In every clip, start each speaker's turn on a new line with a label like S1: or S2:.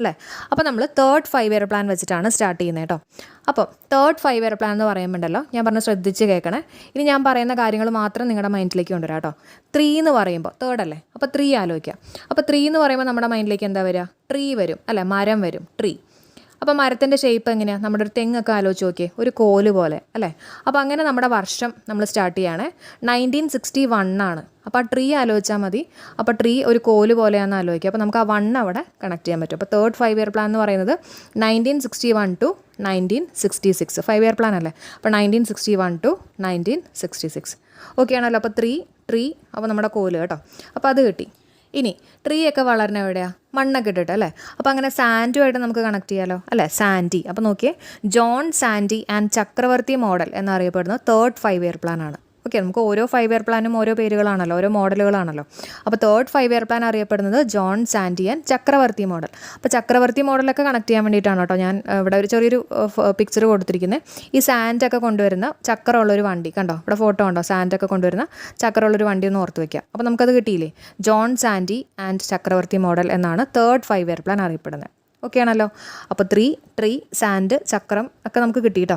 S1: അല്ലേ? അപ്പോൾ നമ്മൾ തേർഡ് 5 ഇയർ പ്ലാൻ വെച്ചിട്ടാണ് സ്റ്റാർട്ട് ചെയ്യുന്നത് കേട്ടോ. അപ്പോൾ തേർഡ് 5 ഇയർ പ്ലാൻ എന്ന് പറയുമ്പോണ്ടല്ലോ, ഞാൻ പറഞ്ഞ് ശ്രദ്ധിച്ച് കേൾക്കണേ. ഇനി ഞാൻ പറയുന്ന കാര്യങ്ങൾ മാത്രം നിങ്ങളുടെ മൈൻഡിലേക്ക് കൊണ്ടുവരാം കേട്ടോ. 3 എന്ന് പറയുമ്പോൾ തേർഡ് അല്ലേ, അപ്പോൾ 3 ആലോചിക്കാം. അപ്പോൾ 3 എന്ന് പറയുമ്പോൾ നമ്മുടെ മൈൻഡിലേക്ക് എന്താ വരിക? ട്രീ വരും അല്ലേ, മരം വരും, ട്രീ. അപ്പോൾ മരത്തിൻ്റെ ഷേപ്പ് എങ്ങനെയാണ്? നമ്മുടെ ഒരു തെങ്ങൊക്കെ ആലോചിച്ച് നോക്കിയേ, ഒരു കോല് പോലെ അല്ലേ. അപ്പോൾ അങ്ങനെ നമ്മുടെ വർഷം നമ്മൾ സ്റ്റാർട്ട് ചെയ്യുകയാണ്. 1961 ആണ്. അപ്പോൾ ആ ട്രീ ആലോചിച്ചാൽ മതി. അപ്പോൾ ട്രീ ഒരു കോല് പോലെയാണെന്ന് ആലോചിക്കുക. അപ്പോൾ നമുക്ക് ആ 1 അവിടെ കണക്ട് ചെയ്യാൻ പറ്റും. അപ്പോൾ തേർഡ് 5 ഇയർ പ്ലാൻ എന്ന് പറയുന്നത് 1961 to 1966 5 ഇയർ പ്ലാൻ അല്ലേ. അപ്പോൾ 1961 to 1966 ഓക്കെ ആണല്ലോ. അപ്പോൾ ട്രീ അപ്പോൾ നമ്മുടെ കോല് കേട്ടോ. അപ്പോൾ അത് കിട്ടി. ഇനി ട്രീ ഒക്കെ വളരണ എവിടെയാണ്? മണ്ണൊക്കെ ഇട്ടിട്ട് അല്ലേ. അപ്പോൾ അങ്ങനെ സാൻഡുമായിട്ട് നമുക്ക് കണക്ട് ചെയ്യാമല്ലോ അല്ലേ, സാൻഡി. അപ്പോൾ നോക്കിയേ, ജോൺ സാൻഡി ആൻഡ് ചക്രവർത്തി മോഡൽ എന്നറിയപ്പെടുന്ന തേർഡ് 5 ഇയർ പ്ലാൻ ആണ്. ഓക്കെ, നമുക്ക് ഓരോ 5 ഇയർ പ്ലാനും ഓരോ പേരുകളാണല്ലോ, ഓരോ മോഡലുകളാണല്ലോ. അപ്പോൾ തേർഡ് 5 ഇയർ പ്ലാൻ അറിയപ്പെടുന്നത് ജോൺ സാൻഡി ആൻഡ് ചക്രവർത്തി മോഡൽ. അപ്പോൾ ചക്രവർത്തി മോഡലൊക്കെ കണക്ട് ചെയ്യാൻ വേണ്ടിയിട്ടാണ് കേട്ടോ ഞാൻ ഇവിടെ ഒരു ചെറിയൊരു പിക്ചർ കൊടുത്തിരിക്കുന്നത്. ഈ സാൻഡൊക്കെ കൊണ്ടുവരുന്ന ചക്രമുള്ളൊരു വണ്ടി കണ്ടോ, ഇവിടെ ഫോട്ടോ ഉണ്ടോ? സാൻഡൊക്കെ കൊണ്ടുവരുന്ന ചക്രമുള്ളൊരു വണ്ടി ഒന്ന് ഓർത്ത് വയ്ക്കുക. അപ്പോൾ നമുക്കത് കിട്ടിയില്ലേ, ജോൺ സാൻഡി ആൻഡ് ചക്രവർത്തി മോഡൽ എന്നാണ് തേർഡ് 5 ഇയർ പ്ലാൻ അറിയപ്പെടുന്നത്. ഓക്കെ ആണല്ലോ. അപ്പോൾ ട്രീ, സാൻഡ്, ചക്രം ഒക്കെ നമുക്ക് കിട്ടി കേട്ടോ.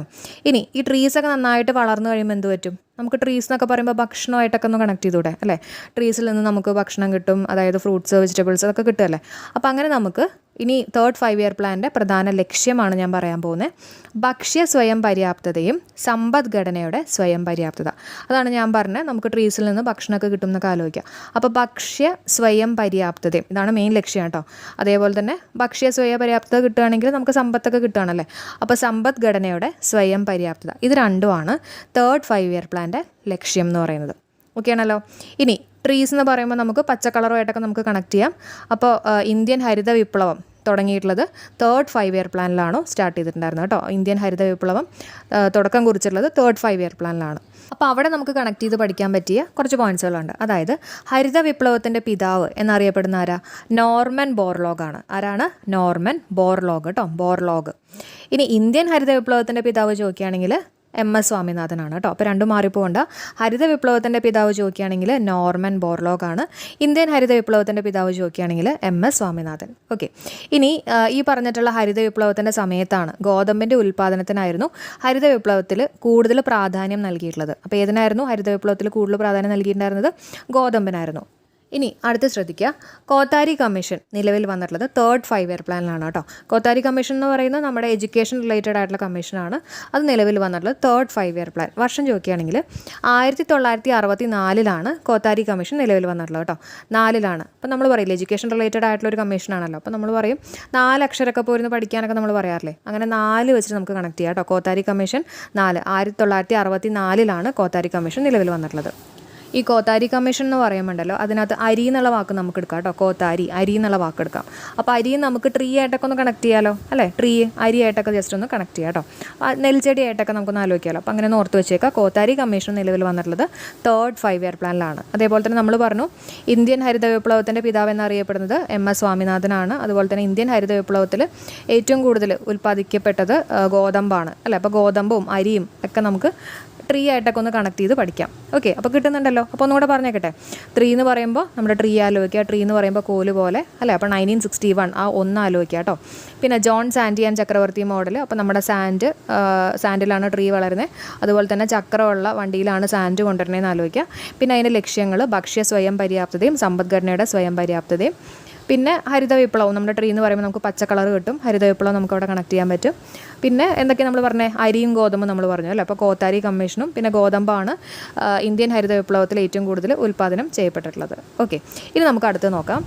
S1: ഇനി ഈ ട്രീസൊക്കെ നന്നായിട്ട് വളർന്നു കഴിയുമ്പോൾ എന്ത് പറ്റും? നമുക്ക് ട്രീസ് എന്നൊക്കെ പറയുമ്പോൾ ഭക്ഷണമായിട്ടൊക്കെ ഒന്ന് കണക്ട് ചെയ്തൂടെ അല്ലേ. ട്രീസിൽ നിന്ന് നമുക്ക് ഭക്ഷണം കിട്ടും, അതായത് ഫ്രൂട്ട്സ്, വെജിറ്റബിൾസ് അതൊക്കെ കിട്ടുമല്ലേ. അപ്പോൾ അങ്ങനെ നമുക്ക് ഇനി തേർഡ് 5 ഇയർ പ്ലാൻ്റെ പ്രധാന ലക്ഷ്യമാണ് ഞാൻ പറയാൻ പോകുന്നത്. ഭക്ഷ്യ സ്വയം പര്യാപ്തതയും സമ്പദ്ഘടനയുടെ സ്വയം പര്യാപ്തത. അതാണ് ഞാൻ പറഞ്ഞത്, നമുക്ക് ട്രീസിൽ നിന്ന് ഭക്ഷണമൊക്കെ കിട്ടും എന്നൊക്കെ ആലോചിക്കാം. അപ്പോൾ ഭക്ഷ്യ സ്വയം പര്യാപ്തതയും ഇതാണ് മെയിൻ ലക്ഷ്യം കേട്ടോ. അതേപോലെ തന്നെ ഭക്ഷ്യ സ്വയം പര്യാപ്തത കിട്ടുകയാണെങ്കിൽ നമുക്ക് സമ്പത്തൊക്കെ കിട്ടുകയാണല്ലേ. അപ്പോൾ സമ്പദ്ഘടനയുടെ സ്വയം പര്യാപ്തത, ഇത് രണ്ടുമാണ് തേർഡ് 5 ഇയർ പ്ലാൻ്റെ ലക്ഷ്യം എന്ന് പറയുന്നത്. ഓക്കെ ആണല്ലോ. ഇനി ട്രീസ് എന്ന് പറയുമ്പോൾ നമുക്ക് പച്ച കളറുമായിട്ടൊക്കെ നമുക്ക് കണക്ട് ചെയ്യാം. അപ്പോൾ ഇന്ത്യൻ ഹരിത വിപ്ലവം തുടങ്ങിയിട്ടുള്ളത് തേർഡ് 5 ഇയർ പ്ലാനിലാണോ സ്റ്റാർട്ട് ചെയ്തിട്ടുണ്ടായിരുന്നത് കേട്ടോ. ഇന്ത്യൻ ഹരിത വിപ്ലവം തുടക്കം കുറിച്ചിട്ടുള്ളത് തേർഡ് 5 ഇയർ പ്ലാനിലാണ്. അപ്പോൾ അവിടെ നമുക്ക് കണക്ട് ചെയ്ത് പഠിക്കാൻ പറ്റിയ കുറച്ച് പോയിൻറ്റ്സുകളുണ്ട്. അതായത് ഹരിത വിപ്ലവത്തിൻ്റെ പിതാവ് എന്നറിയപ്പെടുന്ന ആരാ? നോർമൻ ബോർലോഗ് ആണ്. ആരാണ്? നോർമൻ ബോർലോഗ് കേട്ടോ, ബോർലോഗ്. ഇനി ഇന്ത്യൻ ഹരിത വിപ്ലവത്തിൻ്റെ പിതാവ് ചോദിക്കുകയാണെങ്കിൽ MS സ്വാമിനാഥനാണ് കേട്ടോ. അപ്പോൾ രണ്ടും മാറിപ്പോകണ്ട. ഹരിത വിപ്ലവത്തിൻ്റെ പിതാവ് ചോദിക്കുകയാണെങ്കിൽ നോർമൻ ബോർലോഗ് ആണ്. ഇന്ത്യൻ ഹരിത വിപ്ലവത്തിൻ്റെ പിതാവ് ചോദിക്കുകയാണെങ്കിൽ MS സ്വാമിനാഥൻ. ഓക്കെ, ഇനി ഈ പറഞ്ഞിട്ടുള്ള ഹരിത വിപ്ലവത്തിൻ്റെ സമയത്താണ് ഗോതമ്പിൻ്റെ ഉൽപ്പാദനത്തിനായിരുന്നു ഹരിത വിപ്ലവത്തിൽ കൂടുതൽ പ്രാധാന്യം നൽകിയിട്ടുള്ളത്. അപ്പോൾ ഏതിനായിരുന്നു ഹരിത വിപ്ലവത്തിൽ കൂടുതൽ പ്രാധാന്യം നൽകിയിട്ടുണ്ടായിരുന്നത്? ഗോതമ്പിനായിരുന്നു. ഇനി അടുത്ത് ശ്രദ്ധിക്കുക, കോത്താരി കമ്മീഷൻ നിലവിൽ വന്നിട്ടുള്ളത് തേർഡ് 5 ഇയർ പ്ലാനിലാണ് കേട്ടോ. കോത്താരി കമ്മീഷൻ എന്ന് പറയുന്നത് നമ്മുടെ എഡ്യൂക്കേഷൻ റിലേറ്റഡ് ആയിട്ടുള്ള കമ്മീഷനാണ്. അത് നിലവിൽ വന്നിട്ടുള്ളത് തേർഡ് 5 ഇയർ പ്ലാൻ. വർഷം ചോദിക്കുകയാണെങ്കിൽ 1964 കോത്താരി കമ്മീഷൻ നിലവിൽ വന്നിട്ടുള്ളത് കേട്ടോ. 4 അപ്പോൾ നമ്മൾ പറയില്ലേ എഡ്യൂക്കേഷൻ റിലേറ്റഡ് ആയിട്ടുള്ള ഒരു കമ്മീഷനാണല്ലോ. അപ്പോൾ നമ്മൾ പറയും 4 അക്ഷരമൊക്കെ പോയിരുന്ന് പഠിക്കാനൊക്കെ നമ്മൾ പറയാറില്ലേ, അങ്ങനെ 4 വെച്ചിട്ട് നമുക്ക് കണക്ട് ചെയ്യാം കേട്ടോ. കോത്താരി കമ്മീഷൻ 1964 കോത്താരി കമ്മീഷൻ നിലവിൽ വന്നിട്ടുള്ളത്. ഈ കോത്താരി കമ്മീഷൻ എന്ന് പറയുമ്പോണ്ടല്ലോ, അതിനകത്ത് അരി എന്നുള്ള വാക്ക് നമുക്ക് എടുക്കാം കേട്ടോ. കോത്താരി, അരി എന്നുള്ള വാക്ക് എടുക്കാം. അപ്പോൾ അരിയും നമുക്ക് ട്രീ ആയിട്ടൊക്കെ ഒന്ന് കണക്ട് ചെയ്യാമല്ലോ അല്ലേ. ട്രീ അരി ആയിട്ടൊക്കെ ജസ്റ്റ് ഒന്ന് കണക്ട് ചെയ്യാം കേട്ടോ. നെൽച്ചെടി ആയിട്ടൊക്കെ നമുക്കൊന്ന് ആലോചിക്കാമല്ലോ. അപ്പോൾ അങ്ങനെ ഒന്ന് ഓർത്ത് വെച്ചേക്കാം. കോത്താരി കമ്മീഷൻ നിലവിൽ വന്നിട്ടുള്ളത് തേർഡ് 5 ഇയർ പ്ലാനിലാണ്. അതേപോലെ തന്നെ നമ്മൾ പറഞ്ഞു ഇന്ത്യൻ ഹരിത വിപ്ലവത്തിൻ്റെ പിതാവ് എന്നറിയപ്പെടുന്നത് MS സ്വാമിനാഥനാണ്. അതുപോലെ തന്നെ ഇന്ത്യൻ ഹരിത വിപ്ലവത്തിൽ ഏറ്റവും കൂടുതൽ ഉൽപ്പാദിക്കപ്പെട്ടത് ഗോതമ്പാണ് അല്ലേ. അപ്പോൾ ഗോതമ്പും അരിയും ഒക്കെ നമുക്ക് ട്രീ ആയിട്ടൊക്കെ ഒന്ന് കണക്ട് ചെയ്ത് പഠിക്കാം. ഓക്കെ, അപ്പോൾ കിട്ടുന്നുണ്ടല്ലോ. അപ്പോൾ ഒന്നുകൂടെ പറഞ്ഞേക്കട്ടെ. 3 എന്ന് പറയുമ്പോൾ നമ്മുടെ ട്രീ ആലോചിക്കുക. ട്രീ എന്ന് പറയുമ്പോൾ കോല് പോലെ അല്ലേ. അപ്പോൾ 1961 ആ 1 ആലോചിക്കുക കേട്ടോ. പിന്നെ ജോൺ സാൻഡി ആൻഡ് ചക്രവർത്തി മോഡൽ. അപ്പോൾ നമ്മുടെ സാൻഡിലാണ് ട്രീ വളരുന്നത്. അതുപോലെ തന്നെ ചക്രമുള്ള വണ്ടിയിലാണ് സാൻഡ് കൊണ്ടുവരണേന്ന് ആലോചിക്കുക. പിന്നെ അതിൻ്റെ ലക്ഷ്യങ്ങൾ ഭക്ഷ്യ സ്വയം പര്യാപ്തതയും സമ്പദ്ഘടനയുടെ സ്വയം പര്യാപ്തതയും. പിന്നെ ഹരിത വിപ്ലവം, നമ്മുടെ ട്രീ എന്ന് പറയുമ്പോൾ നമുക്ക് പച്ച കളർ കിട്ടും. ഹരിത വിപ്ലവം നമുക്ക് അവിടെ കണക്ട് ചെയ്യാൻ പറ്റും. പിന്നെ എന്തൊക്കെയാണ് നമ്മൾ പറഞ്ഞത്? അരിയും ഗോതമ്പും നമ്മൾ പറഞ്ഞു അല്ലേ. അപ്പോൾ കോത്താരി കമ്മീഷനും പിന്നെ ഗോതമ്പാണ് ഇന്ത്യൻ ഹരിത വിപ്ലവത്തിൽ ഏറ്റവും കൂടുതൽ ഉൽപ്പാദനം ചെയ്യപ്പെട്ടിട്ടുള്ളത്. ഓക്കെ, ഇനി നമുക്ക് അടുത്ത് നോക്കാം.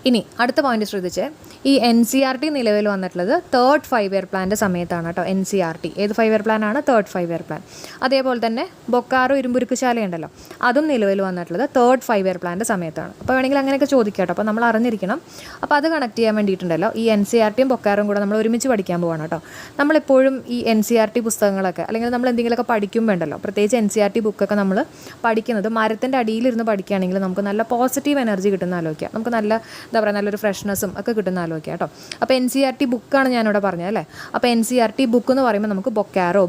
S1: ഇനി അടുത്ത പോയിന്റ് ശ്രദ്ധിച്ച്, ഈ NCERT നിലവിൽ വന്നിട്ടുള്ളത് തേർഡ് 5 ഇയർ പ്ലാൻ്റെ സമയത്താണ് കേട്ടോ. NCERT ഏത് 5 ഇയർ പ്ലാനാണ്? Third 5 year plan. അതേപോലെ തന്നെ ബൊക്കാറോ ഇരുമ്പുരുക്കുശാലയുണ്ടല്ലോ, അതും നിലവിൽ വന്നിട്ടുള്ളത് തേർഡ് 5 ഇയർ പ്ലാൻ്റെ സമയത്താണ്. അപ്പോൾ വേണമെങ്കിൽ അങ്ങനെയൊക്കെ ചോദിക്കാം കേട്ടോ. അപ്പോൾ നമ്മൾ അറിഞ്ഞിരിക്കണം. അപ്പോൾ അത് കണക്ട് ചെയ്യാൻ വേണ്ടിയിട്ടുണ്ടല്ലോ ഈ NCERTയും ബൊക്കാറും കൂടെ നമ്മൾ ഒരുമിച്ച് പഠിക്കാൻ പോവാണ് കേട്ടോ. നമ്മളെപ്പോഴും ഈ NCERT പുസ്തകങ്ങളൊക്കെ അല്ലെങ്കിൽ നമ്മൾ എന്തെങ്കിലുമൊക്കെ പഠിക്കുമ്പോൾ ഉണ്ടല്ലോ, പ്രത്യേകിച്ച് NCERT ബുക്കൊക്കെ നമ്മൾ പഠിക്കുന്നത് മരത്തിൻ്റെ അടിയിലിരുന്ന് പഠിക്കുകയാണെങ്കിൽ നമുക്ക് നല്ല പോസിറ്റീവ് എനർജി കിട്ടുന്ന ആലോചിക്കാം. നമുക്ക് നല്ല എന്താ പറയുക, നല്ലൊരു ഫ്രഷ്നെസ്സും ഒക്കെ കിട്ടുന്ന ആലോചിക്കാം കേട്ടോ. അപ്പോൾ NCERT ബുക്കാണ് ഞാനിവിടെ പറഞ്ഞത് അല്ലേ. അപ്പോൾ NCERT ബുക്ക് എന്ന് പറയുമ്പോൾ നമുക്ക് ബൊക്കാറോ.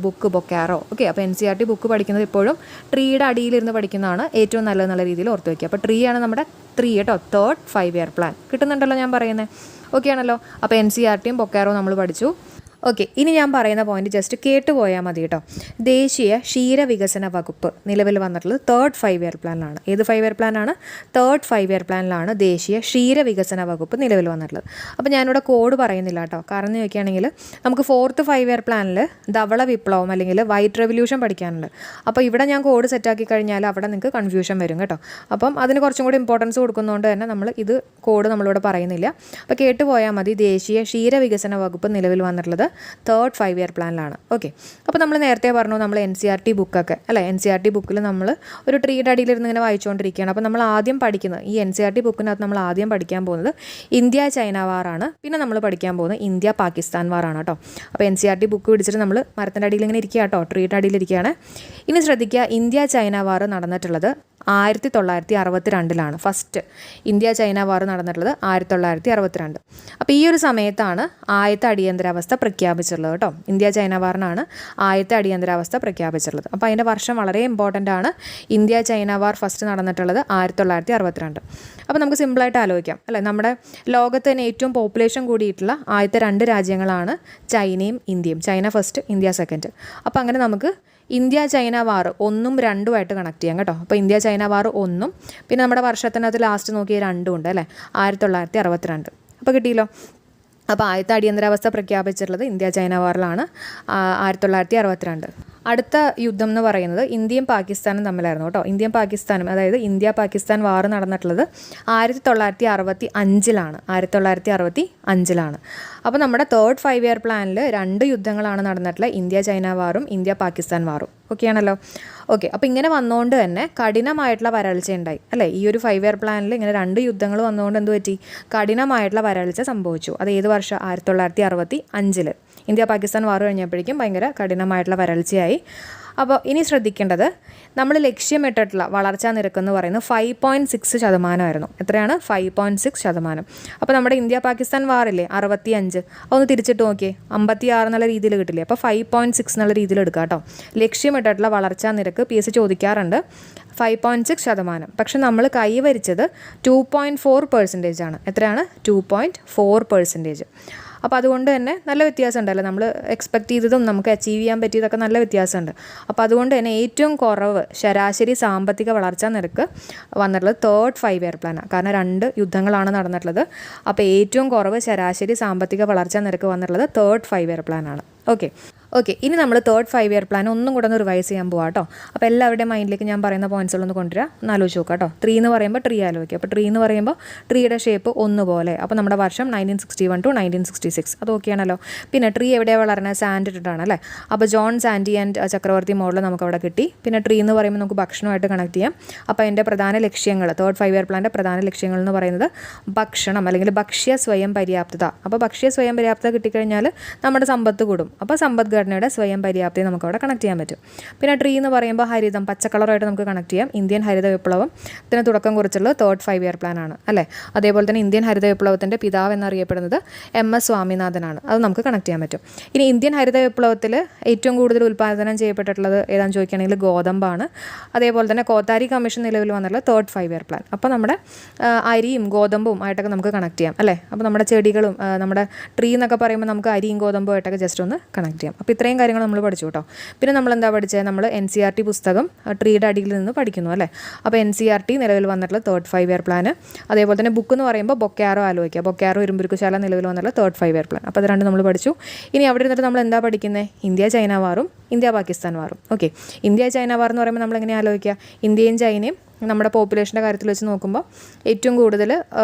S1: ഓക്കെ, അപ്പോൾ NCERT ബുക്ക് പഠിക്കുന്നത് എപ്പോഴും ട്രീയുടെ അടിയിലിരുന്ന് പഠിക്കുന്നതാണ് ഏറ്റവും നല്ലതെന്നുള്ള രീതിയിൽ ഓർത്ത് വയ്ക്കുക. അപ്പോൾ ട്രീ ആണ് നമ്മുടെ 3 കേട്ടോ, തേർഡ് 5 ഇയർ പ്ലാൻ. കിട്ടുന്നുണ്ടല്ലോ ഞാൻ പറയുന്നത്. ഓക്കെ ആണല്ലോ. അപ്പോൾ NCERTയും ബൊക്കാറോ നമ്മൾ പഠിച്ചു. ഓക്കെ, ഇനി ഞാൻ പറയുന്ന പോയിന്റ് ജസ്റ്റ് കേട്ടുപോയാൽ മതി കേട്ടോ. ദേശീയ ക്ഷീരവികസന വകുപ്പ് നിലവിൽ വന്നിട്ടുള്ളത് 3rd 5 ഇയർ പ്ലാനിലാണ്. ഏത് 5 ഇയർ പ്ലാനാണ്? 3rd 5 ഇയർ പ്ലാനിലാണ് ദേശീയ ക്ഷീരവികസന വകുപ്പ് നിലവിൽ വന്നിട്ടുള്ളത്. അപ്പോൾ ഞാനിവിടെ കോഡ് പറയുന്നില്ല കേട്ടോ. കാരണം എന്ന് ചോദിക്കുകയാണെങ്കിൽ നമുക്ക് 4th 5 ഇയർ പ്ലാനിൽ ധവള വിപ്ലവം അല്ലെങ്കിൽ വൈറ്റ് റെവല്യൂഷൻ പഠിക്കാനുണ്ട്. അപ്പോൾ ഇവിടെ ഞാൻ കോഡ് സെറ്റാക്കി കഴിഞ്ഞാൽ അവിടെ നിങ്ങൾക്ക് കൺഫ്യൂഷൻ വരും കേട്ടോ. അപ്പം അതിന് കുറച്ചും കൂടി ഇമ്പോർട്ടൻസ് കൊടുക്കുന്നതുകൊണ്ട് തന്നെ നമ്മൾ ഇത് കോഡ് നമ്മളിവിടെ പറയുന്നില്ല. അപ്പോൾ കേട്ടുപോയാൽ മതി. ദേശീയ ക്ഷീരവികസന വകുപ്പ് നിലവിൽ വന്നിട്ടുള്ളത് 3rd 5 ഇയർ പ്ലാനിലാണ്. ഓക്കെ, അപ്പോൾ നമ്മൾ നേരത്തെ പറഞ്ഞു നമ്മൾ NCERT ബുക്കൊക്കെ അല്ലേ, NCERT ബുക്കിൽ നമ്മൾ ഒരു ട്രീയുടെ അടിയിലിരുന്ന് ഇങ്ങനെ വായിച്ചുകൊണ്ടിരിക്കുകയാണ്. അപ്പോൾ നമ്മൾ ആദ്യം പഠിക്കുന്നത് ഈ NCERT ബുക്കിനകത്ത് നമ്മൾ ആദ്യം പഠിക്കാൻ പോകുന്നത് ഇന്ത്യ ചൈന വാറാണ്. പിന്നെ നമ്മൾ പഠിക്കാൻ പോകുന്നത് ഇന്ത്യ പാകിസ്ഥാൻ വാറാണ് കേട്ടോ. അപ്പോൾ NCERT ബുക്ക് പിടിച്ചിട്ട് നമ്മൾ മരത്തിൻ്റെ അടിയിൽ ഇങ്ങനെ ഇരിക്കുക കേട്ടോ, ട്രീയുടെ അടിയിലിരിക്കുകയാണ്. ഇനി ശ്രദ്ധിക്കുക, ഇന്ത്യ ചൈന വാർ നടന്നിട്ടുള്ളത് 1962 ഫസ്റ്റ് ഇന്ത്യ ചൈന വാർ നടന്നിട്ടുള്ളത് 1962. അപ്പോൾ ഈ ഒരു സമയത്താണ് ആദ്യത്തെ അടിയന്തരാവസ്ഥ പ്രഖ്യാപിച്ചിട്ടുള്ളത് കേട്ടോ. ഇന്ത്യ ചൈന വാറിനാണ് ആദ്യത്തെ അടിയന്തരാവസ്ഥ പ്രഖ്യാപിച്ചിട്ടുള്ളത്. അപ്പോൾ അതിൻ്റെ വർഷം വളരെ ഇമ്പോർട്ടൻ്റ് ആണ്. ഇന്ത്യ ചൈന വാർ ഫസ്റ്റ് നടന്നിട്ടുള്ളത് 1962. അപ്പോൾ നമുക്ക് സിമ്പിളായിട്ട് ആലോചിക്കാം അല്ലേ, നമ്മുടെ ലോകത്ത് തന്നെ ഏറ്റവും പോപ്പുലേഷൻ കൂടിയിട്ടുള്ള ആദ്യത്തെ 2 രാജ്യങ്ങളാണ് ചൈനയും ഇന്ത്യയും. China first, India second. അപ്പോൾ അങ്ങനെ നമുക്ക് ഇന്ത്യ ചൈന വാർ 1ഉം 2ഉമായിട്ട് കണക്ട് ചെയ്യാം കേട്ടോ. അപ്പോൾ ഇന്ത്യ ചൈന വാർ 1ഉം പിന്നെ നമ്മുടെ വർഷത്തിനകത്ത് ലാസ്റ്റ് നോക്കിയ 2ഉം ഉണ്ട് അല്ലേ, 1962. അപ്പോൾ കിട്ടിയല്ലോ. അപ്പോൾ ആദ്യത്തെ അടിയന്തരാവസ്ഥ പ്രഖ്യാപിച്ചിട്ടുള്ളത് ഇന്ത്യ ചൈന വാറിലാണ് 1962. അടുത്ത യുദ്ധം എന്ന് പറയുന്നത് ഇന്ത്യയും പാകിസ്ഥാനും തമ്മിലായിരുന്നു കേട്ടോ. ഇന്ത്യയും പാകിസ്ഥാനും, അതായത് ഇന്ത്യ പാകിസ്ഥാൻ വാർ നടന്നിട്ടുള്ളത് 1965ലാണ്. 1965ലാണ്. അപ്പോൾ നമ്മുടെ 3rd 5 ഇയർ പ്ലാനിൽ 2 യുദ്ധങ്ങളാണ് നടന്നിട്ടുള്ളത്, ഇന്ത്യ ചൈന വാറും ഇന്ത്യ പാകിസ്ഥാൻ വാറും. ഓക്കെ ആണല്ലോ. ഓക്കെ, അപ്പോൾ ഇങ്ങനെ വന്നുകൊണ്ട് തന്നെ കഠിനമായിട്ടുള്ള വരൾച്ച ഉണ്ടായി അല്ലേ. ഈ ഒരു 5 ഇയർ പ്ലാനിൽ ഇങ്ങനെ 2 യുദ്ധങ്ങൾ വന്നുകൊണ്ട് എന്ത് പറ്റി? കഠിനമായിട്ടുള്ള വരൾച്ച സംഭവിച്ചു. അത് ഏത് വർഷം? 1965. ഇന്ത്യ പാകിസ്ഥാൻ വാർ കഴിഞ്ഞപ്പോഴേക്കും ഭയങ്കര കഠിനമായിട്ടുള്ള വരൾച്ചയായി. അപ്പോൾ ഇനി ശ്രദ്ധിക്കേണ്ടത്, നമ്മൾ ലക്ഷ്യമിട്ടിട്ടുള്ള വളർച്ചാ നിരക്ക് എന്ന് പറയുന്നത് 5.6%. എത്രയാണ്? 5.6%. അപ്പോൾ നമ്മുടെ ഇന്ത്യ പാകിസ്ഥാൻ വാറില്ലേ 65, അതൊന്ന് തിരിച്ചിട്ട് നോക്കിയേ, 56 എന്നുള്ള രീതിയിൽ കിട്ടില്ലേ. അപ്പോൾ 5.6 എന്നുള്ള രീതിയിൽ എടുക്കുക കേട്ടോ. ലക്ഷ്യമിട്ടിട്ടുള്ള വളർച്ചാ നിരക്ക് PSC ചോദിക്കാറുണ്ട് 5.6%. പക്ഷെ നമ്മൾ കൈവരിച്ചത് 2.4% ആണ്. എത്രയാണ്? 2.4%. അപ്പോൾ അതുകൊണ്ട് തന്നെ നല്ല വ്യത്യാസം ഉണ്ടല്ലോ. നമ്മൾ എക്സ്പെക്ട് ചെയ്തതും നമുക്ക് അച്ചീവ് ചെയ്യാൻ പറ്റിയതൊക്കെ നല്ല വ്യത്യാസമുണ്ട്. അപ്പോൾ അതുകൊണ്ട് തന്നെ ഏറ്റവും കുറവ് ശരാശരി സാമ്പത്തിക വളർച്ചാ നിരക്ക് വന്നിട്ടുള്ളത് 3rd 5 ഇയർ പ്ലാനാണ്. കാരണം 2 യുദ്ധങ്ങളാണ് നടന്നിട്ടുള്ളത്. അപ്പോൾ ഏറ്റവും കുറവ് ശരാശരി സാമ്പത്തിക വളർച്ചാ നിരക്ക് വന്നിട്ടുള്ളത് 3rd 5 ഇയർ പ്ലാനാണ്. ഓക്കെ, ഇനി നമ്മൾ 3rd 5 ഇയർ പ്ലാൻ ഒന്നും കൂടെ ഒന്ന് റിവൈസ് ചെയ്യാൻ പോകാം കേട്ടോ. അപ്പോൾ എല്ലാവരുടെയും മൈൻഡിലേക്ക് ഞാൻ പറയുന്ന പോയിന്റ്സുകളൊന്ന് കൊണ്ടുവരാം, ഒന്ന് ആലോചിച്ച് നോക്കാം കേട്ടോ. 3 എന്ന് പറയുമ്പോൾ ട്രീ ആലോചിക്കുക. അപ്പോൾ ട്രീ എന്ന് പറയുമ്പോൾ ട്രീയുടെ ഷേപ്പ് ഒന്നുപോലെ. അപ്പോൾ നമ്മുടെ വർഷം 1961 to 1966. അത് ഓക്കെയാണല്ലോ. പിന്നെ ട്രീ എവിടെയാണ് വളരുന്നത്? സാൻഡ് ഇട്ടിട്ടാണ് അല്ലേ. അപ്പോൾ ജോൺ സാൻഡി ആൻഡ് ചക്രവർത്തി മോഡൽ നമുക്കവിടെ കിട്ടി. പിന്നെ ട്രീ എന്ന് പറയുമ്പോൾ നമുക്ക് ഭക്ഷണമായിട്ട് കണക്ട് ചെയ്യാം. അപ്പോൾ അതിൻ്റെ പ്രധാന ലക്ഷ്യങ്ങൾ 3rd 5 ഇയർ പ്ലാൻ്റെ പ്രധാന ലക്ഷ്യങ്ങൾ എന്ന് പറയുന്നത് ഭക്ഷണം അല്ലെങ്കിൽ ഭക്ഷ്യ സ്വയം പര്യാപ്തത. അപ്പോൾ ഭക്ഷ്യ സ്വയം പര്യാപ്തത കിട്ടിക്കഴിഞ്ഞാൽ നമ്മുടെ സമ്പത്ത് കൂടും. അപ്പോൾ സമ്പദ്ഘടനയുടെ സ്വയം പര്യാപ്തി നമുക്കവിടെ കണക്ട് ചെയ്യാൻ പറ്റും. പിന്നെ ട്രീ എന്ന് പറയുമ്പോൾ ഹരിതം, പച്ചക്കളറായിട്ട് നമുക്ക് കണക്ട് ചെയ്യാം. ഇന്ത്യൻ ഹരിത വിപ്ലവം ഇതിന് തുടക്കം കുറിച്ചുള്ളത് 3rd 5 ഇയർ പ്ലാൻ ആണ് അല്ലേ. അതേപോലെ തന്നെ ഇന്ത്യൻ ഹരിത വിപ്ലവത്തിൻ്റെ പിതാവ് എന്നറിയപ്പെടുന്നത് MS സ്വാമിനാഥനാണ്. അത് നമുക്ക് കണക്ട് ചെയ്യാൻ പറ്റും. ഇനി ഇന്ത്യൻ ഹരിത വിപ്ലവത്തിൽ ഏറ്റവും കൂടുതൽ ഉൽപ്പാദനം ചെയ്യപ്പെട്ടിട്ടുള്ളത് ഏതാണെന്ന് ചോദിക്കുകയാണെങ്കിൽ ഗോതമ്പാണ്. അതേപോലെ തന്നെ കോത്താരി കമ്മീഷൻ നിലവിൽ വന്നിട്ടുള്ള 3rd 5 ഇയർ പ്ലാൻ. അപ്പോൾ നമ്മുടെ അരിയും ഗോതമ്പും ആയിട്ടൊക്കെ നമുക്ക് കണക്ട് ചെയ്യാം അല്ലേ. അപ്പോൾ നമ്മുടെ ചെടികളും നമ്മുടെ ട്രീ എന്നൊക്കെ പറയുമ്പോൾ നമുക്ക് അരിയും ഗോതമ്പും ആയിട്ടൊക്കെ ജസ്റ്റ് ഒന്ന് കണക്ട് ചെയ്യാം. അപ്പോൾ ഇത്രയും കാര്യങ്ങൾ നമ്മൾ പഠിച്ചു കേട്ടോ. പിന്നെ നമ്മൾ എന്താ പഠിച്ചത്? നമ്മൾ NCERT പുസ്തകം ട്രീയുടെ അടിയിൽ നിന്ന് പഠിക്കുന്നു അല്ലേ. അപ്പോൾ NCERT നിലവിൽ വന്നിട്ടുള്ള 3rd 5 ഇയർ പ്ലാൻ. അതേപോലെ തന്നെ ബുക്ക് എന്ന് പറയുമ്പോൾ ബൊക്കാറോ ആലോചിക്കുക. ബൊക്കാറോ ഇരുമ്പുരുക്കുശാല നിലവിൽ വന്നിട്ടുള്ള 3rd 5 ഇയർ പ്ലാൻ. അപ്പോൾ അത് 2 നമ്മൾ പഠിച്ചു. ഇനി അവിടെ ഇരുന്നിട്ട് നമ്മൾ എന്താ പഠിക്കുന്നത്? ഇന്ത്യ ചൈന വാറും ഇന്ത്യ പാകിസ്ഥാൻ വാറും. ഓക്കെ, ഇന്ത്യ ചൈന വാർ എന്ന് പറയുമ്പോൾ നമ്മൾ എങ്ങനെ ആലോചിക്കുക? ഇന്ത്യയും ചൈനയും നമ്മുടെ പോപ്പുലേഷൻ്റെ കാര്യത്തിൽ വെച്ച് നോക്കുമ്പോൾ ഏറ്റവും കൂടുതൽ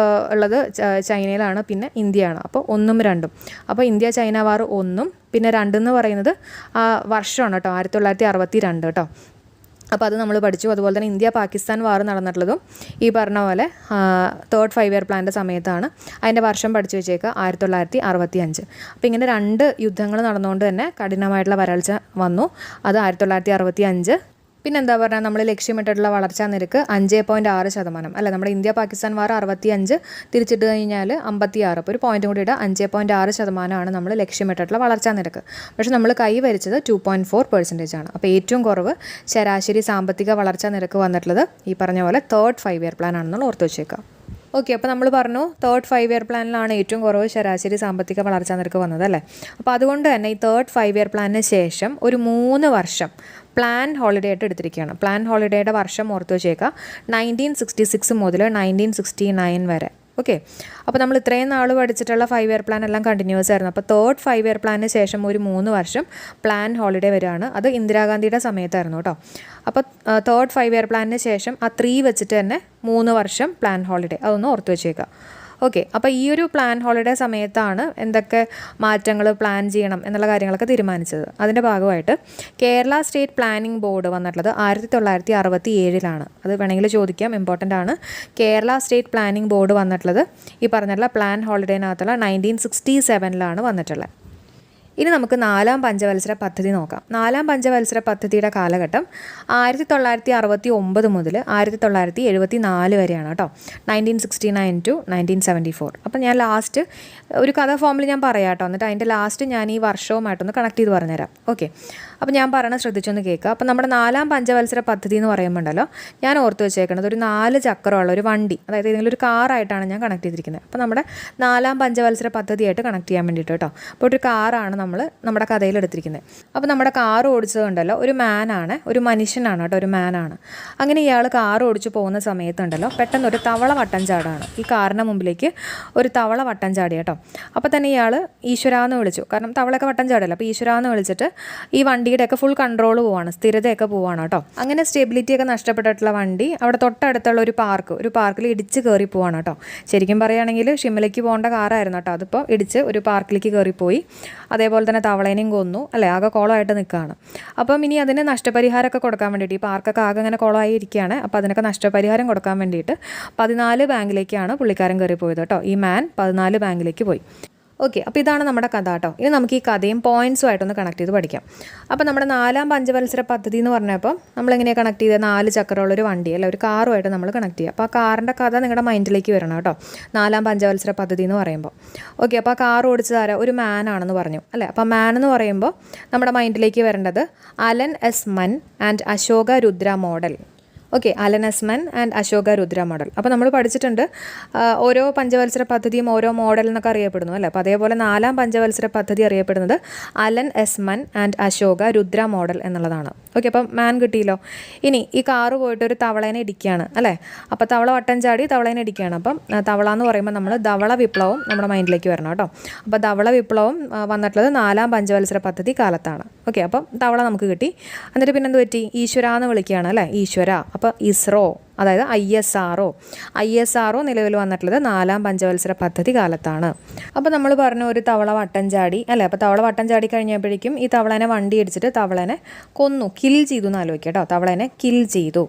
S1: ഉള്ളത് ചൈനയിലാണ്, പിന്നെ ഇന്ത്യയാണ്. അപ്പോൾ 1ഉം 2ഉം. അപ്പോൾ ഇന്ത്യ ചൈന വാർ 1ഉം പിന്നെ 2 എന്ന് പറയുന്നത് വർഷമാണ് കേട്ടോ, 1962 കേട്ടോ. അപ്പോൾ അത് നമ്മൾ പഠിച്ചു. അതുപോലെ തന്നെ ഇന്ത്യ പാകിസ്ഥാൻ വാർ നടന്നിട്ടുള്ളതും ഈ പറഞ്ഞ പോലെ 3rd 5 ഇയർ പ്ലാൻ്റെ സമയത്താണ്. അതിൻ്റെ വർഷം പഠിച്ചു വെച്ചേക്കുക 1965. അപ്പോൾ ഇങ്ങനെ 2 യുദ്ധങ്ങൾ നടന്നുകൊണ്ട് തന്നെ കഠിനമായിട്ടുള്ള വരൾച്ച വന്നു. അത് 1965. പിന്നെ എന്താ പറയുക, നമ്മൾ ലക്ഷ്യമിട്ടിട്ടുള്ള വളർച്ചാ നിരക്ക് 5.6% അല്ല. നമ്മുടെ ഇന്ത്യ പാകിസ്ഥാൻ വാർ 65 തിരിച്ചിട്ട് കഴിഞ്ഞാൽ 56. അപ്പോൾ ഒരു പോയിന്റ് കൂടി ഇടുക, 5.6% നമ്മൾ ലക്ഷ്യമിട്ടിട്ടുള്ള വളർച്ചാ നിരക്ക്. പക്ഷേ നമ്മൾ കൈവരിച്ചത് 2.4% ആണ്. അപ്പോൾ ഏറ്റവും കുറവ് ശരാശരി സാമ്പത്തിക വളർച്ചാ നിരക്ക് വന്നിട്ടുള്ളത് ഈ പറഞ്ഞ പോലെ 3rd 5 ഇയർ പ്ലാൻ ആണെന്നുള്ള ഓർത്ത് വെച്ചേക്കാം. ഓക്കെ, അപ്പോൾ നമ്മൾ പറഞ്ഞു തേർഡ് 5 ഇയർ പ്ലാനിലാണ് ഏറ്റവും കുറവ് ശരാശരി സാമ്പത്തിക വളർച്ചാ നിരക്ക് വന്നത് അല്ലേ. അപ്പോൾ അതുകൊണ്ട് തന്നെ ഈ തേർഡ് 5 ഇയർ പ്ലാനിന് ശേഷം ഒരു 3 വർഷം പ്ലാൻ ഹോളിഡേ ആയിട്ട് എടുത്തിരിക്കുകയാണ്. പ്ലാൻ ഹോളിഡേയുടെ വർഷം ഓർത്ത് വെച്ചേക്കുക 1966 മുതൽ 1969 വരെ. ഓക്കെ, അപ്പോൾ നമ്മൾ ഇത്രയും നാൾ പഠിച്ചിട്ടുള്ള 5 ഇയർ പ്ലാൻ എല്ലാം കണ്ടിന്യൂസ് ആയിരുന്നു. അപ്പോൾ തേർഡ് 5 ഇയർ പ്ലാനിന് ശേഷം ഒരു 3 വർഷം പ്ലാൻ ഹോളിഡേ വരികയാണ്. അത് ഇന്ദിരാഗാന്ധിയുടെ സമയത്തായിരുന്നു കേട്ടോ. അപ്പോൾ തേർഡ് 5 ഇയർ പ്ലാനിന് ശേഷം ആ 3 വെച്ചിട്ട് തന്നെ 3 വർഷം പ്ലാൻ ഹോളിഡേ, അതൊന്ന് ഓർത്ത് വെച്ചേക്കുക. ഓക്കെ, അപ്പോൾ ഈ ഒരു പ്ലാൻ ഹോളിഡേ സമയത്താണ് എന്തൊക്കെ മാറ്റങ്ങൾ പ്ലാൻ ചെയ്യണം എന്നുള്ള കാര്യങ്ങളൊക്കെ തീരുമാനിച്ചത്. അതിൻ്റെ ഭാഗമായിട്ട് കേരള സ്റ്റേറ്റ് പ്ലാനിംഗ് ബോർഡ് വന്നിട്ടുള്ളത് 1967 അത് വേണമെങ്കിൽ ചോദിക്കാം, ഇമ്പോർട്ടൻ്റ് ആണ്. കേരള സ്റ്റേറ്റ് പ്ലാനിംഗ് ബോർഡ് വന്നിട്ടുള്ളത് ഈ പറഞ്ഞിട്ടുള്ള പ്ലാൻ ഹോളിഡേനകത്തുള്ള 1967 വന്നിട്ടുള്ളത്. ഇനി നമുക്ക് 4ാം പഞ്ചവത്സര പദ്ധതി നോക്കാം. 4ാം പഞ്ചവത്സര പദ്ധതിയുടെ കാലഘട്ടം 1969 മുതൽ 1974 വരെയാണ് കേട്ടോ. 1969 to 1974. അപ്പം ഞാൻ ലാസ്റ്റ് ഒരു കഥ ഫോമിൽ ഞാൻ പറയാം കേട്ടോ, എന്നിട്ട് അതിൻ്റെ ലാസ്റ്റ് ഞാൻ ഈ വർഷവുമായിട്ടൊന്ന് കണക്ട് ചെയ്ത് പറഞ്ഞുതരാം. ഓക്കെ, അപ്പോൾ ഞാൻ പറയണത് ശ്രദ്ധിച്ചൊന്ന് കേൾക്കുക. അപ്പോൾ നമ്മുടെ 4ാം പഞ്ചവത്സര പദ്ധതി എന്ന് പറയുമ്പോണ്ടല്ലോ, ഞാൻ ഓർത്ത് വെച്ചേക്കുന്നത് ഒരു 4 ചക്രമുള്ള ഒരു വണ്ടി, അതായത് ഏതെങ്കിലും ഒരു കാറായിട്ടാണ് ഞാൻ കണക്ട് ചെയ്തിരിക്കുന്നത്. അപ്പോൾ നമ്മുടെ 4ാം പഞ്ചവത്സര പദ്ധതിയായിട്ട് കണക്ട് ചെയ്യാൻ വേണ്ടിയിട്ട് കേട്ടോ. അപ്പോൾ ഒരു കാറാണ് നമ്മൾ നമ്മുടെ കഥയിൽ എടുത്തിരിക്കുന്നത്. അപ്പോൾ നമ്മുടെ കാർ ഓടിച്ചതുണ്ടല്ലോ ഒരു മാനാണ്, ഒരു മനുഷ്യനാണ് കേട്ടോ, ഒരു മാനാണ്. അങ്ങനെ ഇയാൾ കാർ ഓടിച്ച് പോകുന്ന സമയത്തുണ്ടല്ലോ പെട്ടെന്ന് ഒരു തവള വട്ടം ചാടാണ്. ഈ കാറിൻ്റെ മുമ്പിലേക്ക് ഒരു തവള വട്ടം ചാടി കേട്ടോ. അപ്പോൾ തന്നെ ഇയാൾ ഈശ്വരാന്ന് വിളിച്ചു, കാരണം തവളയൊക്കെ വട്ടം ചാടില്ല. അപ്പോൾ ഈശ്വരാന്ന് വിളിച്ചിട്ട് ഈ വണ്ടിയുടെയൊക്കെ ഫുൾ കൺട്രോൾ പോവാണ്, സ്ഥിരതയൊക്കെ പോവാണ് കേട്ടോ. അങ്ങനെ സ്റ്റെബിലിറ്റിയൊക്കെ നഷ്ടപ്പെട്ടിട്ടുള്ള വണ്ടി അവിടെ തൊട്ടടുത്തുള്ള ഒരു പാർക്കിൽ ഇടിച്ച് കയറി പോവാണ് കേട്ടോ. ശരിക്കും പറയുകയാണെങ്കിൽ ഷിംലയ്ക്ക് പോകേണ്ട കാറായിരുന്നു കേട്ടോ, അതിപ്പോൾ ഇടിച്ച് ഒരു പാർക്കിലേക്ക് കയറിപ്പോയി. അതേപോലെ തന്നെ തവളേനെയും കൊന്നു അല്ലേ, ആകെ കോളമായിട്ട് നിൽക്കുകയാണ്. അപ്പം ഇനി അതിന് നഷ്ടപരിഹാരമൊക്കെ കൊടുക്കാൻ വേണ്ടിയിട്ട്, ഈ പാർക്കൊക്കെ ആകെ അങ്ങനെ കോളമായി ഇരിക്കുകയാണ്. അപ്പോൾ അതിനൊക്കെ നഷ്ടപരിഹാരം കൊടുക്കാൻ വേണ്ടിയിട്ട് 14 ബാങ്കിലേക്കാണ് പുള്ളിക്കാരൻ കയറി പോയത് കേട്ടോ. ഈ മാൻ 14 ബാങ്കിലേക്ക് പോയി. ഓക്കെ, അപ്പോൾ ഇതാണ് നമ്മുടെ കഥ കേട്ടോ. ഇനി നമുക്ക് ഈ കഥയും പോയിൻറ്സുമായിട്ടൊന്ന് കണക്ട് ചെയ്ത് പഠിക്കാം. അപ്പോൾ നമ്മുടെ 4ാം പഞ്ചവത്സര പദ്ധതി എന്ന് പറഞ്ഞപ്പോൾ നമ്മളെങ്ങനെയാണ് കണക്ട് ചെയ്തത്? 4 ചക്രമുള്ളൊരു വണ്ടി അല്ല, ഒരു കാറുമായിട്ട് നമ്മൾ കണക്ട് ചെയ്യുക. അപ്പോൾ ആ കാറിൻ്റെ കഥ നിങ്ങളുടെ മൈൻഡിലേക്ക് വരണം കേട്ടോ, 4ാം പഞ്ചവത്സര പദ്ധതി എന്ന് പറയുമ്പോൾ. ഓക്കെ, അപ്പോൾ ആ കാർ ഓടിച്ചതാരാ? ഒരു മാൻ ആണെന്ന് പറഞ്ഞു അല്ലേ. അപ്പോൾ മാൻ എന്ന് പറയുമ്പോൾ നമ്മുടെ മൈൻഡിലേക്ക് വരേണ്ടത് Allen Esman and Ashoka Rudra model. Okay, Allen Esman and Ashoka Rudra model. അപ്പോൾ നമ്മൾ പഠിച്ചിട്ടുണ്ട് ഓരോ പഞ്ചവത്സര പദ്ധതിയും ഓരോ മോഡൽ എന്നൊക്കെ അറിയപ്പെടുന്നു അല്ലേ. അപ്പോൾ അതേപോലെ 4ാം പഞ്ചവത്സര പദ്ധതി അറിയപ്പെടുന്നത് Allen Esman and Ashoka Rudra model എന്നുള്ളതാണ്. ഓക്കെ, അപ്പം മാൻ കിട്ടിയല്ലോ. ഇനി ഈ കാറ് പോയിട്ട് ഒരു തവളേനെ ഇടിക്കുകയാണ് അല്ലേ. അപ്പോൾ തവള വട്ടം ചാടി തവളേനെ ഇടിക്കുകയാണ്. അപ്പം തവള എന്ന് പറയുമ്പോൾ നമ്മൾ ധവള വിപ്ലവം നമ്മുടെ മൈൻഡിലേക്ക് വരണം കേട്ടോ. അപ്പോൾ ധവള വിപ്ലവം വന്നിട്ടുള്ളത് 4ാം പഞ്ചവത്സര പദ്ധതി കാലത്താണ്. ഓക്കെ, അപ്പം തവള നമുക്ക് കിട്ടി. എന്നിട്ട് പിന്നെ എന്ത് പറ്റി? ഈശ്വരാന്ന് വിളിക്കുകയാണ് അല്ലേ, ഈശ്വര. അപ്പോൾ ഇസ്രോ, അതായത് ISRO നിലവിൽ വന്നിട്ടുള്ളത് 4ാം പഞ്ചവത്സര പദ്ധതി കാലത്താണ്. അപ്പോൾ നമ്മൾ പറഞ്ഞു ഒരു തവള വട്ടം ചാടി അല്ലേ. അപ്പോൾ തവള വട്ടം ചാടി കഴിഞ്ഞപ്പോഴേക്കും ഈ തവളേനെ വണ്ടി ഇടിച്ചിട്ട് തവളേനെ കൊന്നു, കിൽ ചെയ്തു എന്ന് ആലോചിക്കുക കേട്ടോ. തവളേനെ കിൽ ചെയ്തു.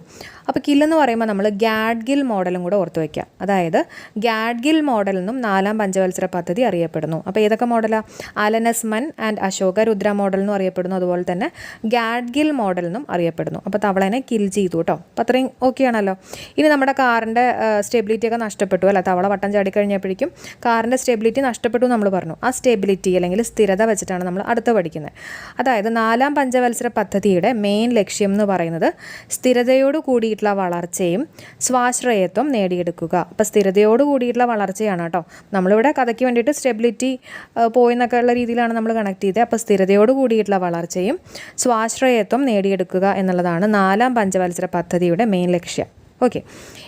S1: അപ്പോൾ കില്ലെന്ന് പറയുമ്പോൾ നമ്മൾ ഗാഡ്ഗിൽ മോഡലും കൂടെ ഓർത്ത് വയ്ക്കുക. അതായത് ഗാഡ്ഗിൽ മോഡൽ എന്നും 4ാം പഞ്ചവത്സര പദ്ധതി അറിയപ്പെടുന്നു. അപ്പോൾ ഏതൊക്കെ മോഡലാണ്? Allen Esman and Ashoka Rudra model എന്നും അറിയപ്പെടുന്നു, അതുപോലെ തന്നെ ഗാഡ്ഗിൽ മോഡൽ എന്നും അറിയപ്പെടുന്നു. അപ്പോൾ തവളേനെ കിൽ ചെയ്തു കേട്ടോ. അപ്പോൾ അത്രയും ഓക്കെ ആണല്ലോ. ഇനി നമ്മുടെ കാറിൻ്റെ സ്റ്റെബിലിറ്റി ഒക്കെ നഷ്ടപ്പെട്ടു അല്ല, തവള വട്ടം ചാടി കഴിഞ്ഞപ്പോഴേക്കും കാറിൻ്റെ സ്റ്റെബിലിറ്റി നഷ്ടപ്പെട്ടു നമ്മൾ പറഞ്ഞു. ആ സ്റ്റെബിലിറ്റി അല്ലെങ്കിൽ സ്ഥിരത വെച്ചിട്ടാണ് നമ്മൾ അടുത്ത് പഠിക്കുന്നത്. അതായത് 4ാം പഞ്ചവത്സര പദ്ധതിയുടെ മെയിൻ ലക്ഷ്യം എന്ന് പറയുന്നത് സ്ഥിരതയോട് കൂടിയിട്ടുള്ള വളർച്ചയും സ്വാശ്രയത്വം നേടിയെടുക്കുക. അപ്പോൾ സ്ഥിരതയോട് കൂടിയിട്ടുള്ള വളർച്ചയാണ് കേട്ടോ. നമ്മളിവിടെ കഥയ്ക്ക് വേണ്ടിയിട്ട് സ്റ്റെബിലിറ്റി പോയെന്നൊക്കെ ഉള്ള രീതിയിലാണ് നമ്മൾ കണക്ട് ചെയ്തത്. അപ്പോൾ സ്ഥിരതയോട് കൂടിയിട്ടുള്ള വളർച്ചയും സ്വാശ്രയത്വം നേടിയെടുക്കുക എന്നുള്ളതാണ് 4ാം പഞ്ചവത്സര പദ്ധതിയുടെ മെയിൻ ലക്ഷ്യം. ഓക്കെ,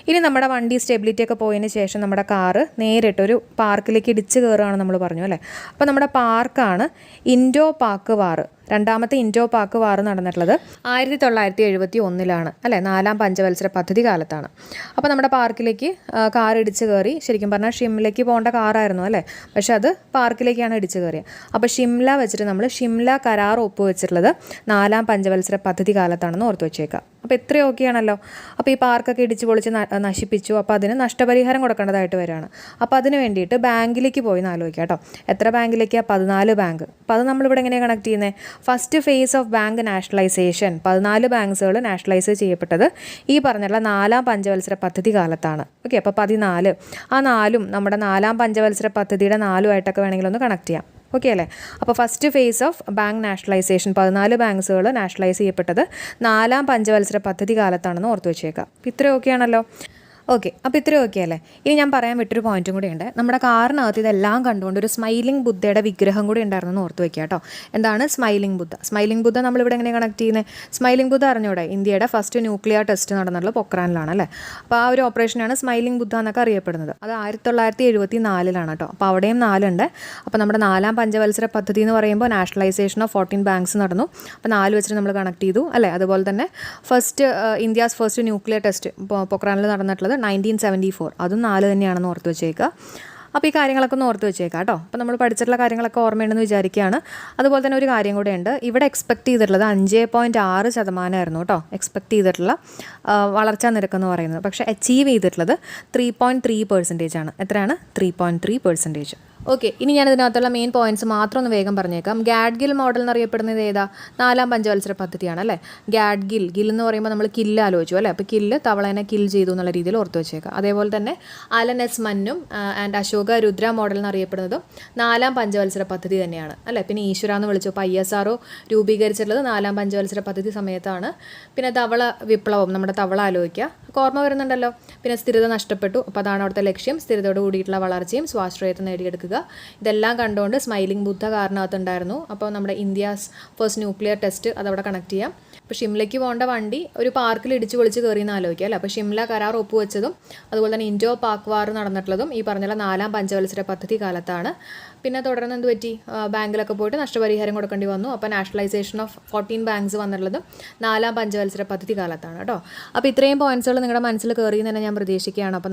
S1: ഇനി നമ്മുടെ വണ്ടി സ്റ്റെബിലിറ്റി ഒക്കെ പോയതിന് ശേഷം നമ്മുടെ കാറ് നേരിട്ടൊരു പാർക്കിലേക്ക് ഇടിച്ച് കയറുകയാണ് നമ്മൾ പറഞ്ഞു അല്ലേ. അപ്പോൾ നമ്മുടെ പാർക്കാണ് ഇൻഡോ പാക് വാർ. രണ്ടാമത്തെ ഇൻഡോ പാക് വാർ നടന്നിട്ടുള്ളത് 1971 അല്ലേ, 4ാം പഞ്ചവത്സര പദ്ധതി കാലത്താണ്. അപ്പോൾ നമ്മുടെ പാർക്കിലേക്ക് കാർ ഇടിച്ച് കയറി. ശരിക്കും പറഞ്ഞാൽ ഷിംലയ്ക്ക് പോകേണ്ട കാറായിരുന്നു അല്ലേ, പക്ഷെ അത് പാർക്കിലേക്കാണ് ഇടിച്ച് കയറിയത്. അപ്പോൾ ഷിംല വെച്ചിട്ട് നമ്മൾ ഷിംല കരാർ ഒപ്പുവെച്ചിട്ടുള്ളത് 4ാം പഞ്ചവത്സര പദ്ധതി കാലത്താണെന്ന് ഓർത്ത് വെച്ചേക്കാം. അപ്പോൾ ഇത്രയും ഓക്കെയാണല്ലോ. അപ്പോൾ ഈ പാർക്കൊക്കെ ഇടിച്ച് പൊളിച്ച് നശിപ്പിച്ചു. അപ്പോൾ അതിന് നഷ്ടപരിഹാരം കൊടുക്കേണ്ടതായിട്ട് വരികയാണ്. അപ്പോൾ അതിന് വേണ്ടിയിട്ട് ബാങ്കിലേക്ക് പോയി എന്ന് ആലോചിക്കാം കേട്ടോ. എത്ര ബാങ്കിലേക്കാണ്? 14 ബാങ്ക്. അപ്പോൾ അത് നമ്മളിവിടെ എങ്ങനെയാണ് കണക്ട് ചെയ്യുന്നത്? First phase of bank nationalisation, 14 ബാങ്ക്സുകൾ നാഷണലൈസ് ചെയ്യപ്പെട്ടത് ഈ പറഞ്ഞുള്ള 4ാം പഞ്ചവത്സര പദ്ധതി കാലത്താണ്. ഓക്കെ, അപ്പോൾ 14. ആ 4ഉം നമ്മുടെ 4ാം പഞ്ചവത്സര പദ്ധതിയുടെ 4ഉമായിട്ടൊക്കെ വേണമെങ്കിൽ ഒന്ന് കണക്ട് ചെയ്യാം. ഓക്കെ അല്ലേ. അപ്പോൾ first phase of bank nationalisation, 14 ബാങ്ക്സുകൾ നാഷണലൈസ് ചെയ്യപ്പെട്ടത് 4ാം പഞ്ചവത്സര പദ്ധതി കാലത്താണെന്ന് ഓർത്ത് വെച്ചേക്കാം. ഇത്രയും ഓക്കെ ആണല്ലോ. ഓക്കെ, അപ്പോൾ ഇത്രയും ഓക്കെ അല്ലേ? ഇനി ഞാൻ പറയാൻ വിട്ടൊരു പോയിന്റും കൂടി ഉണ്ട്. നമ്മുടെ കാറിനകത്ത് ഇതെല്ലാം കണ്ടുകൊണ്ട് ഒരു സ്മൈലിംഗ് ബുദ്ധയുടെ വിഗ്രഹം കൂടി ഉണ്ടായിരുന്നു ഓർത്ത് വെക്കുക കേട്ടോ. എന്താണ് സ്മൈലിംഗ് ബുദ്ധ? സ്മൈലിംഗ് ബുദ്ധ നമ്മളിവിടെ എങ്ങനെ കണക്ട് ചെയ്യുന്നത്? സ്മൈലിംഗ് ബുദ്ധ അറിഞ്ഞൂടെ? ഇന്ത്യയുടെ ഫസ്റ്റ് ന്യൂക്ലിയർ ടെസ്റ്റ് നടന്നിട്ടുള്ള പൊക്രാനിലാണ് അല്ലേ? അപ്പോൾ ആ ഒരു ഓപ്പറേഷനാണ് സ്മൈലിംഗ് ബുദ്ധ എന്നൊക്കെ അറിയപ്പെടുന്നത്. അത് 1974 കേട്ടോ. അപ്പോൾ അവിടെയും 4 ഉണ്ട്. അപ്പോൾ നമ്മുടെ 4ാം പഞ്ചവത്സര പദ്ധതി എന്ന് പറയുമ്പോൾ നാഷണലൈസേഷൻ ഓഫ് 14 ബാങ്ക്സ് നടന്നു. അപ്പോൾ 4 വെച്ചിട്ട് നമ്മൾ കണക്ട് ചെയ്തു അല്ലേ? അതുപോലെ തന്നെ ഇന്ത്യാസ് ഫസ്റ്റ് ന്യൂക്ലിയർ ടെസ്റ്റ് പൊക്രാനിൽ നടന്നിട്ടുള്ളത് 1974, അതും 4 തന്നെയാണെന്ന് ഓർത്ത് വെച്ചേക്കുക. അപ്പോൾ ഈ കാര്യങ്ങളൊക്കെ ഒന്ന് ഓർത്ത് വെച്ചേക്കാം കേട്ടോ. അപ്പോൾ നമ്മൾ പഠിച്ചിട്ടുള്ള കാര്യങ്ങളൊക്കെ ഓർമ്മയുണ്ടെന്ന് വിചാരിക്കുകയാണ്. അതുപോലെ തന്നെ ഒരു കാര്യം കൂടെ ഉണ്ട്. ഇവിടെ എക്സ്പെക്ട് ചെയ്തിട്ടുള്ളത് 5.6% കേട്ടോ, എക്സ്പെക്ട് ചെയ്തിട്ടുള്ള വളർച്ചാ നിരക്കെന്ന് പറയുന്നത്. പക്ഷേ അച്ചീവ് ചെയ്തിട്ടുള്ളത് 3.3% ആണ്. എത്രയാണ്? 3.3%. ഓക്കെ, ഇനി ഞാൻ ഇതിനകത്തുള്ള മെയിൻ പോയിന്റ്സ് മാത്രം ഒന്ന് വേഗം പറഞ്ഞേക്കാം. ഗാഡ്ഗിൽ മോഡൽ എന്നറിയപ്പെടുന്നത് ഏതാ? 4ാം പഞ്ചവത്സര പദ്ധതിയാണ് അല്ലേ? ഗിൽ എന്ന് പറയുമ്പോൾ നമ്മൾ കില്ല് ആലോചിച്ചു അല്ലേ? അപ്പോൾ കില്ല് തവളേനെ കിൽ ചെയ്തു എന്നുള്ള രീതിയിൽ ഓർത്ത് വെച്ചേക്കാം. അതേപോലെ തന്നെ അലൻ എസ് മന്നും ആൻഡ് അശോക രുദ്ര മോഡൽ എന്നറിയപ്പെടുന്നതും 4ാം പഞ്ചവത്സര പദ്ധതി തന്നെയാണ് അല്ലേ? പിന്നെ ഈശ്വര എന്ന് വിളിച്ചു. അപ്പോൾ ISRO രൂപീകരിച്ചിട്ടുള്ളത് 4ാം പഞ്ചവത്സര പദ്ധതി സമയത്താണ്. പിന്നെ തവള വിപ്ലവം, നമ്മുടെ തവള ആലോചിക്കുക, ഓർമ്മ വരുന്നുണ്ടല്ലോ. പിന്നെ സ്ഥിരത നഷ്ടപ്പെട്ടു, അപ്പോൾ അതാണ് അവിടുത്തെ ലക്ഷ്യം. സ്ഥിരതയോട് കൂടിയിട്ടുള്ള വളർച്ചയും സ്വാശ്രയത്വം നേടിയെടുക്കുക. ഇതെല്ലാം കണ്ടുകൊണ്ട് സ്മൈലിംഗ് ബുദ്ധ കാറിനകത്തുണ്ടായിരുന്നു. അപ്പോൾ നമ്മുടെ ഇന്ത്യാസ് ഫസ്റ്റ് ന്യൂക്ലിയർ ടെസ്റ്റ് അതവിടെ കണക്ട് ചെയ്യാം. അപ്പോൾ ഷിംലയ്ക്ക് പോകേണ്ട വണ്ടി ഒരു പാർക്കിൽ ഇടിച്ച് പൊളിച്ച് കയറിയെന്ന് ആലോചിക്കുക അല്ലേ? അപ്പോൾ ഷിംല കരാർ ഒപ്പുവെച്ചതും അതുപോലെ തന്നെ ഇൻഡോ പാക് വാർ നടന്നിട്ടുള്ളതും ഈ പറഞ്ഞുള്ള 4ാം പഞ്ചവത്സര പദ്ധതി കാലത്താണ്. പിന്നെ തുടർന്ന് എന്ത് പറ്റി? ബാങ്കിലൊക്കെ പോയിട്ട് നഷ്ടപരിഹാരം കൊടുക്കേണ്ടി വന്നു. അപ്പോൾ നാഷണലൈസേഷൻ ഓഫ് 14 ബാങ്ക്സ് വന്നിട്ടുള്ളതും 4ാം പഞ്ചവത്സര പദ്ധതി കാലത്താണ് കേട്ടോ. അപ്പോൾ ഇത്രയും പോയിന്റ്സുകൾ നിങ്ങളുടെ മനസ്സിൽ കയറിയെന്ന് തന്നെ ഞാൻ പ്രതീക്ഷിക്കുകയാണ്. അപ്പം